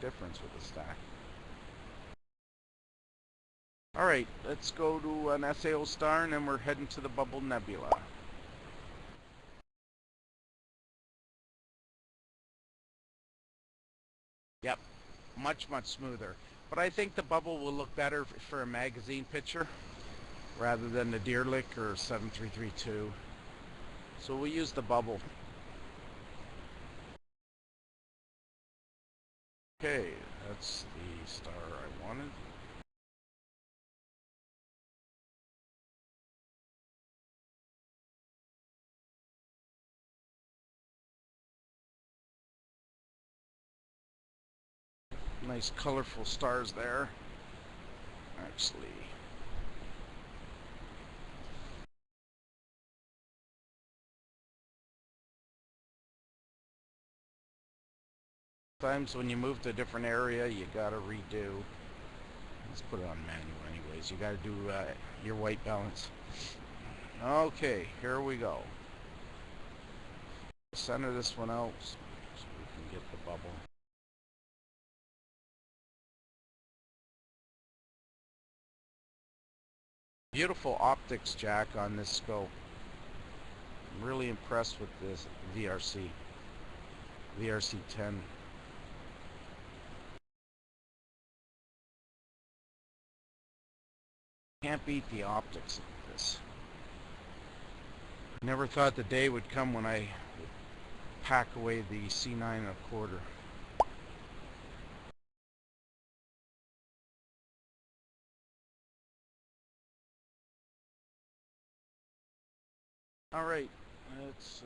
difference with the stack. Alright, let's go to an SAO star and then we're heading to the Bubble Nebula. Yep, much smoother. But I think the Bubble will look better for a magazine picture rather than the Deerlick or 7332. So we'll use the Bubble. Okay, that's the star I wanted. Nice colorful stars there. Actually, sometimes when you move to a different area, you gotta redo. Let's put it on manual anyways. You gotta do your white balance. Okay, here we go. Center this one out so we can get the bubble. Beautiful optics, Jack, on this scope. I'm really impressed with this VRC 10. Can't beat the optics of this. Never thought the day would come when I would pack away the C9 1/4. All right, let's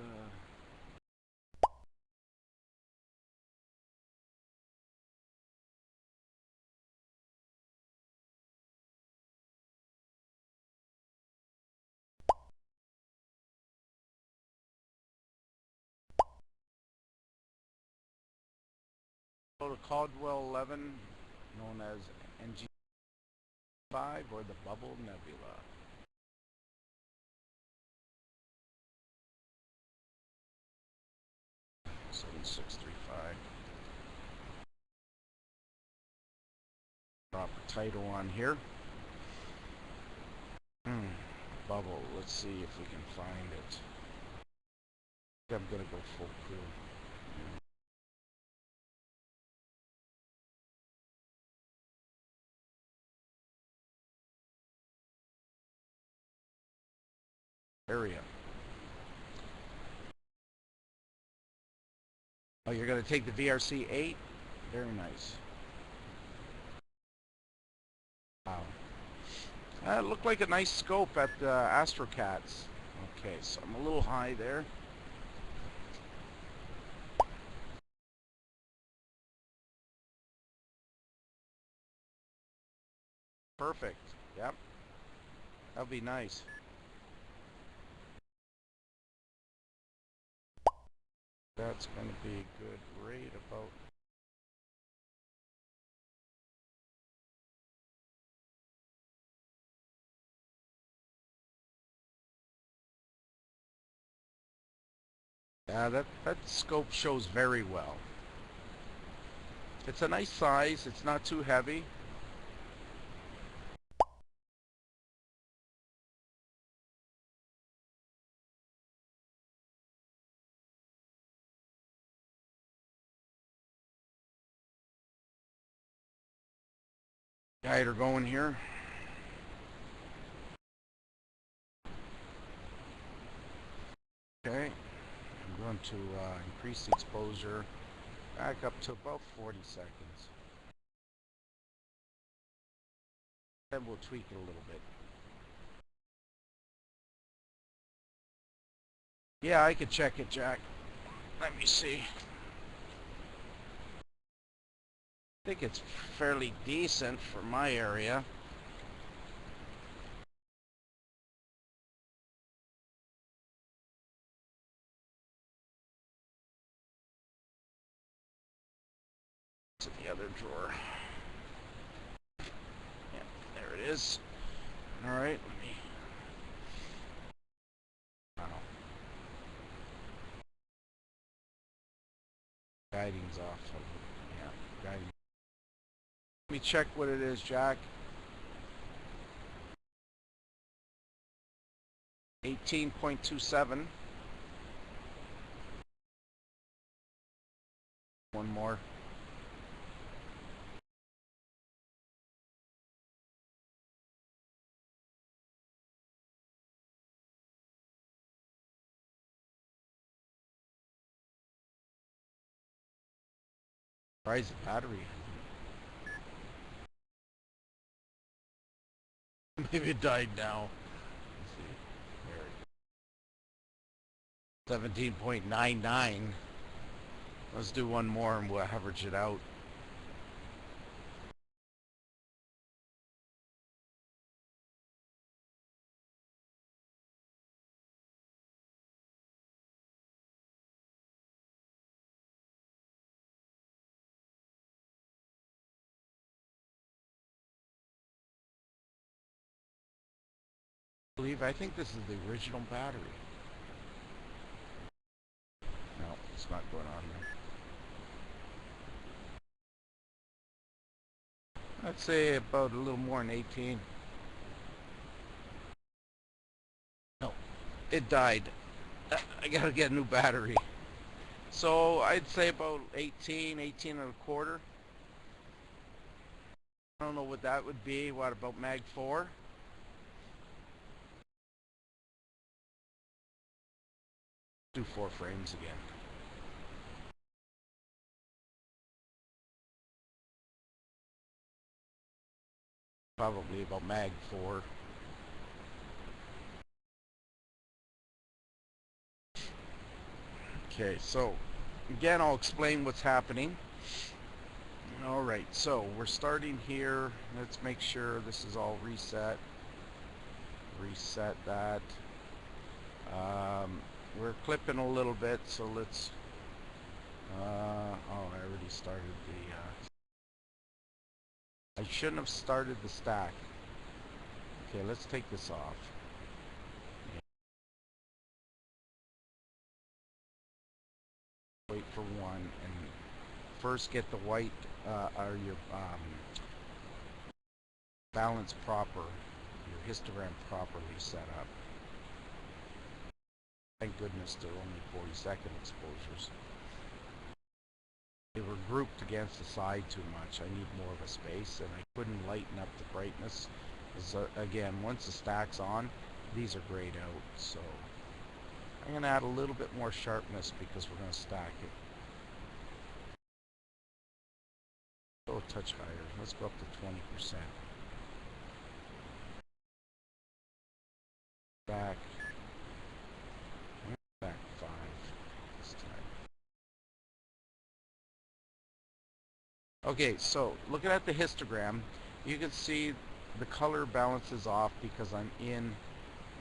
go to Caldwell 11, known as NG5 or the Bubble Nebula. Seven 635. Drop a title on here. Bubble. Let's see if we can find it. I'm gonna go full crew. Area. Oh, you're gonna take the VRC 8? Very nice. Wow. It looked like a nice scope at Astrocats. Okay, so I'm a little high there. Perfect. Yep. That'll be nice. That's going to be good right about. Yeah, that scope shows very well. It's a nice size. It's not too heavy. Guider going here. Okay. I'm going to increase the exposure back up to about 40 seconds. Then we'll tweak it a little bit. Yeah, I could check it, Jack. Let me see. I think it's fairly decent for my area. To the other drawer. Yeah, there it is. All right, let me. Wow. Guiding's off. Yeah, guiding. Let me check what it is, Jack. 18.27. One more. Price of battery. Maybe it died now. Let's see. 17.99. Let's do one more and we'll average it out. I think this is the original battery. No, it's not going on there. I'd say about a little more than 18. No, it died. I gotta get a new battery. So I'd say about 18, 18 and a quarter. I don't know what that would be. What about Mag 4? Do 4 frames again. Probably about Mag 4. Okay, so again, I'll explain what's happening. All right, so we're starting here. Let's make sure this is all reset. Reset that. We're clipping a little bit, so let's. Oh, I already started the. I shouldn't have started the stack. Okay, let's take this off. Wait for one, and first get the white or your balance proper, your histogram properly set up. Thank goodness they're only 40-second exposures. They were grouped against the side too much. I need more of a space, and I couldn't lighten up the brightness. Again, once the stack's on, these are grayed out, so I'm going to add a little bit more sharpness because we're going to stack it. Go a touch higher. Let's go up to 20%. Back. Back 5 this time. Okay, so looking at the histogram, you can see the color balance is off because I'm in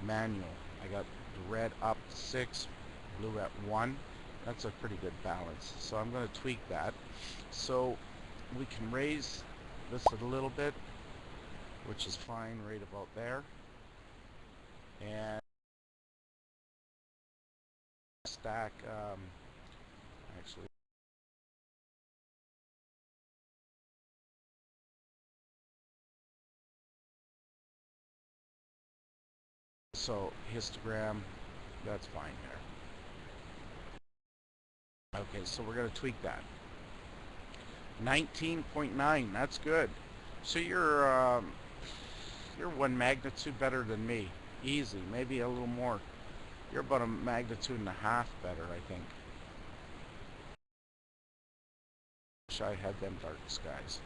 manual. I got the red up to 6, blue at 1. That's a pretty good balance. So I'm going to tweak that. So we can raise this a little bit, which is fine right about there. And stack, actually, so histogram, that's fine there. Okay, so we're going to tweak that. 19.9, that's good. So you're 1 magnitude better than me. Easy, maybe a little more. You're about a magnitude and a half better, I think. Wish I had them dark skies.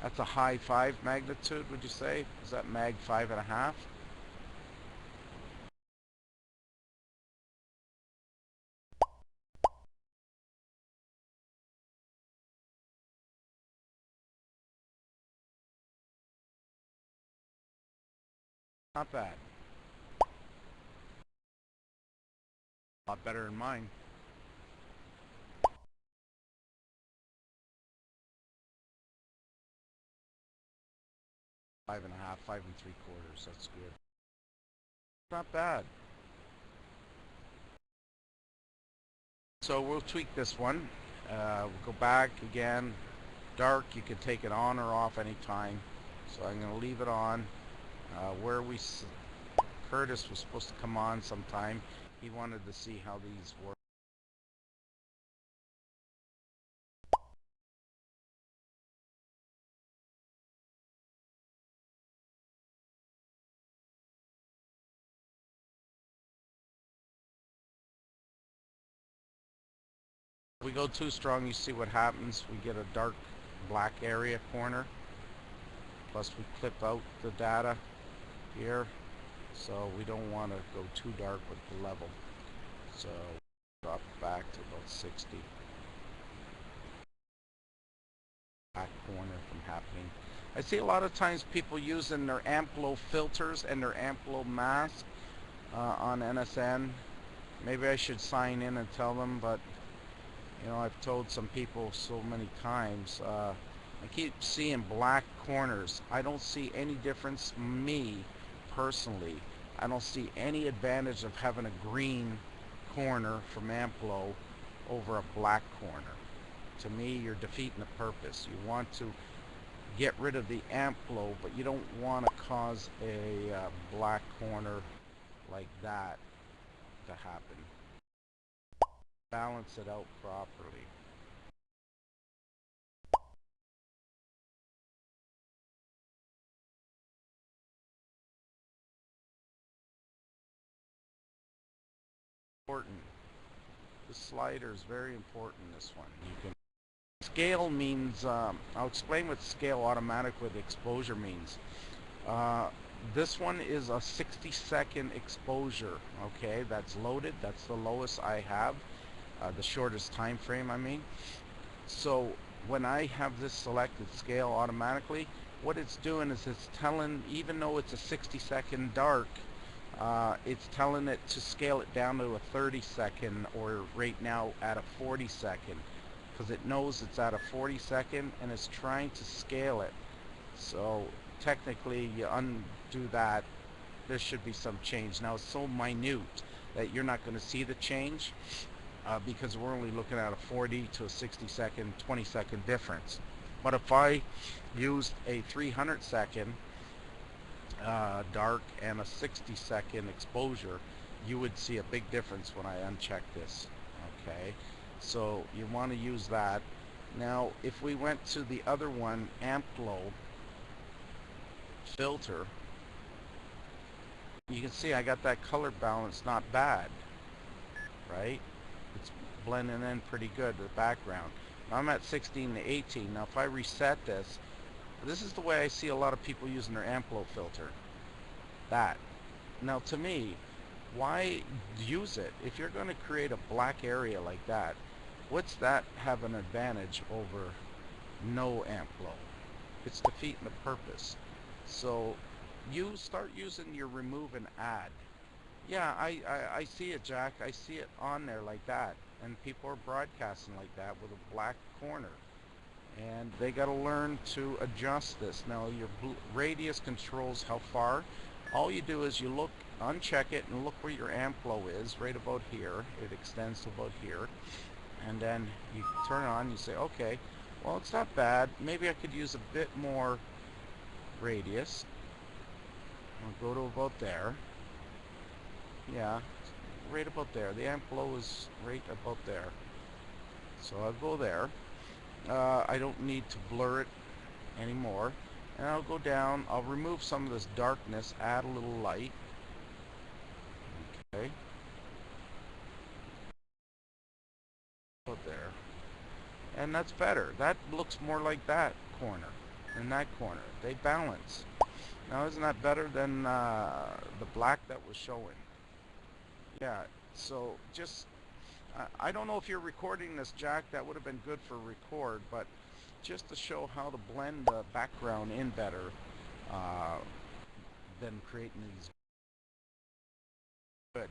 That's a high 5 magnitude, would you say? Is that mag 5.5? Not bad. A lot better than mine. Five and a half, 5 3/4. That's good. Not bad. So we'll tweak this one. We'll go back again. Dark, you can take it on or off anytime. So I'm going to leave it on. Curtis was supposed to come on sometime. He wanted to see how these work. If we go too strong, you see what happens. We get a dark black area corner. Plus we clip out the data here. So we don't want to go too dark with the level. So drop back to about 60. Back corner from happening. I see a lot of times people using their Amplo filters and their Amplo mask on NSN. Maybe I should sign in and tell them, but you know, I've told some people so many times, I keep seeing black corners. I don't see any difference, me personally. I don't see any advantage of having a green corner from Amplo over a black corner. To me, you're defeating the purpose. You want to get rid of the Amplo, but you don't want to cause a black corner like that to happen. Balance it out properly. Important. The slider is very important, this one. You can scale means, I'll explain what scale automatic with exposure means. This one is a 60-second exposure, okay? That's loaded. That's the lowest I have, the shortest time frame, I mean. So when I have this selected scale automatically, what it's doing is it's telling, even though it's a 60-second dark, it's telling it to scale it down to a 30-second, or right now at a 40-second, because it knows it's at a 40-second and it's trying to scale it. So technically you undo that, there should be some change. Now it's so minute that you're not going to see the change because we're only looking at a 40 to a 60-second, 20-second difference. But if I used a 300-second dark and a 60-second exposure, you would see a big difference when I uncheck this. Okay, so you want to use that. Now if we went to the other one, Amplo filter, you can see I got that color balance not bad, right? It's blending in pretty good, the background. Now I'm at 16 to 18. Now if I reset this, this is the way I see a lot of people using their Amplo filter. That. Now to me, why use it? If you're going to create a black area like that, what's that have an advantage over no Amplo? It's defeating the purpose. So you start using your remove and add. Yeah, I see it, Jack. I see it on there like that. And people are broadcasting like that with a black corner. And they got to learn to adjust this. Now your radius controls how far. All you do is you look, uncheck it, and look where your Amplo is, right about here. It extends to about here. And then you turn it on, you say, okay, well, it's not bad. Maybe I could use a bit more radius. I'll go to about there. Yeah, right about there. The Amplo is right about there. So I'll go there. I don't need to blur it anymore. And I'll go down, I'll remove some of this darkness, add a little light. Okay. Out there. And that's better. That looks more like that corner than that corner. They balance. Now isn't that better than the black that was showing? Yeah, so just, I don't know if you're recording this, Jack. That would have been good for record, but just to show how to blend the background in better than creating these. Good.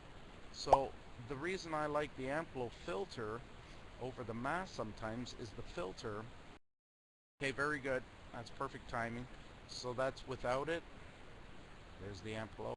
So the reason I like the Amplo filter over the mask sometimes is the filter. Okay, very good. That's perfect timing. So that's without it. There's the Amplo.